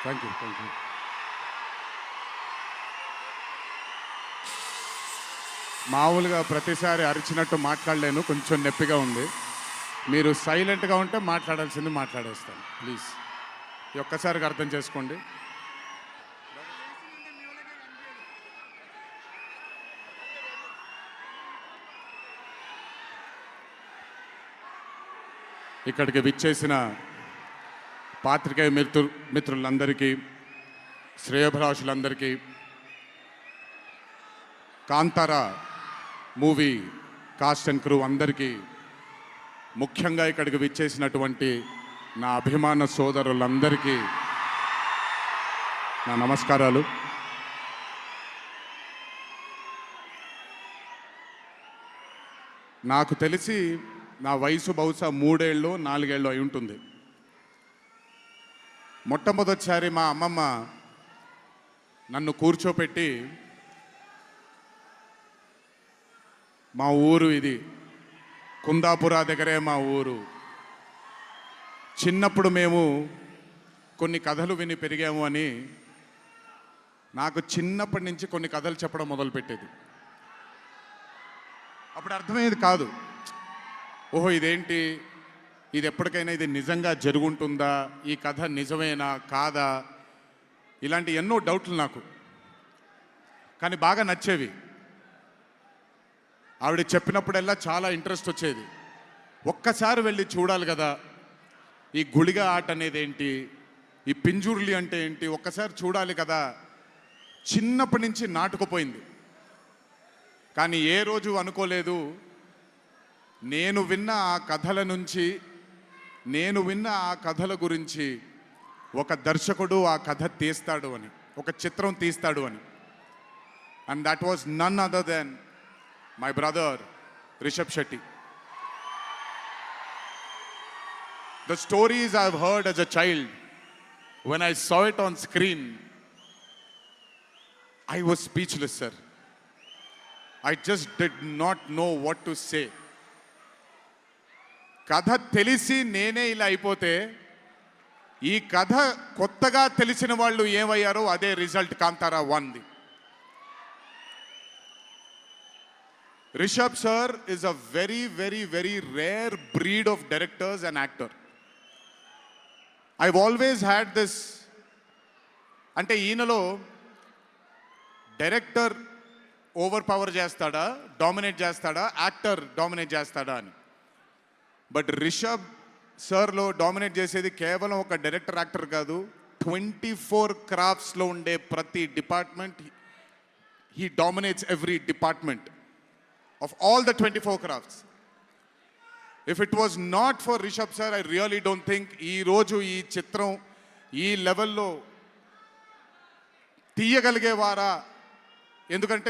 Thank you. మామూలుగా ప్రతిసారి అరిచినట్టు మాట్లాడలేను, కొంచెం నొప్పిగా ఉంది. మీరు సైలెంట్గా ఉంటే మాట్లాడాల్సింది మాట్లాడేస్తాను ప్లీజ్. ఈ ఒక్కసారికి అర్థం చేసుకోండి. ఇక్కడికి విచ్చేసిన పాత్రికేయ మిత్రులందరికీ, శ్రేయోభిలాషులందరికీ, Kantara movie cast and crew అందరికీ, ముఖ్యంగా ఇక్కడికి విచ్చేసినటువంటి నా అభిమాన సోదరులందరికీ నా నమస్కారాలు. నాకు తెలిసి నా వయసు బహుశా 3 ఏళ్ళు 4 ఏళ్ళు అయి ఉంటుంది. మొట్టమొదటిసారి మా అమ్మమ్మ నన్ను కూర్చోపెట్టి, మా ఊరు ఇది, కుందాపురా దగ్గరే మా ఊరు, చిన్నప్పుడు మేము కొన్ని కథలు విని పెరిగాము అని నాకు చిన్నప్పటి నుంచి కొన్ని కథలు చెప్పడం మొదలుపెట్టేది. అప్పుడు అర్థమయ్యేది కాదు, ఓహో ఇదేంటి, ఇది ఎప్పటికైనా ఇది నిజంగా జరుగుంటుందా, ఈ కథ నిజమేనా కాదా, ఇలాంటి ఎన్నో డౌట్లు నాకు. కానీ బాగా నచ్చేవి. ఆవిడ చెప్పినప్పుడల్లా చాలా ఇంట్రెస్ట్ వచ్చేది. ఒక్కసారి వెళ్ళి చూడాలి కదా, ఈ గుళిగ ఆట అనేది ఏంటి, ఈ పింజుర్లి అంటే ఏంటి, ఒక్కసారి చూడాలి కదా. చిన్నప్పటి నుంచి నాటుకుపోయింది. కానీ ఏ రోజు అనుకోలేదు, నేను విన్న ఆ కథల నుంచి, నేను విన్న ఆ కథల గురించి ఒక దర్శకుడు ఆ కథ తీస్తాడు అని, ఒక చిత్రం తీస్తాడు అని. And that was none other than my brother Rishab Shetty. The stories I've heard as a child, when I saw it on screen, I was speechless, sir. I just did not know what to say. కథ తెలిసి నేనే ఇలా అయిపోతే, ఈ కథ కొత్తగా తెలిసిన వాళ్ళు ఏమయ్యారో అదే రిజల్ట్ కాంతారా 1ది. Rishab sir is a very, very, very rare breed of directors and actor. I've always had this, అంటే ఈయనలో డైరెక్టర్ ఓవర్ పవర్ చేస్తాడా, డామినేట్ చేస్తాడా, యాక్టర్ డామినేట్ చేస్తాడా అని. బట్ రిషబ్ సార్లో డామినేట్ చేసేది కేవలం ఒక డైరెక్టర్ యాక్టర్ కాదు, 24 క్రాఫ్ట్స్లో ఉండే ప్రతి department. He dominates every department of all the 24 crafts. If it was not for Rishabh sir, I really don't think ఈ రోజు ఈ చిత్రం ఈ లెవెల్లో తీయగలిగేవారా. ఎందుకంటే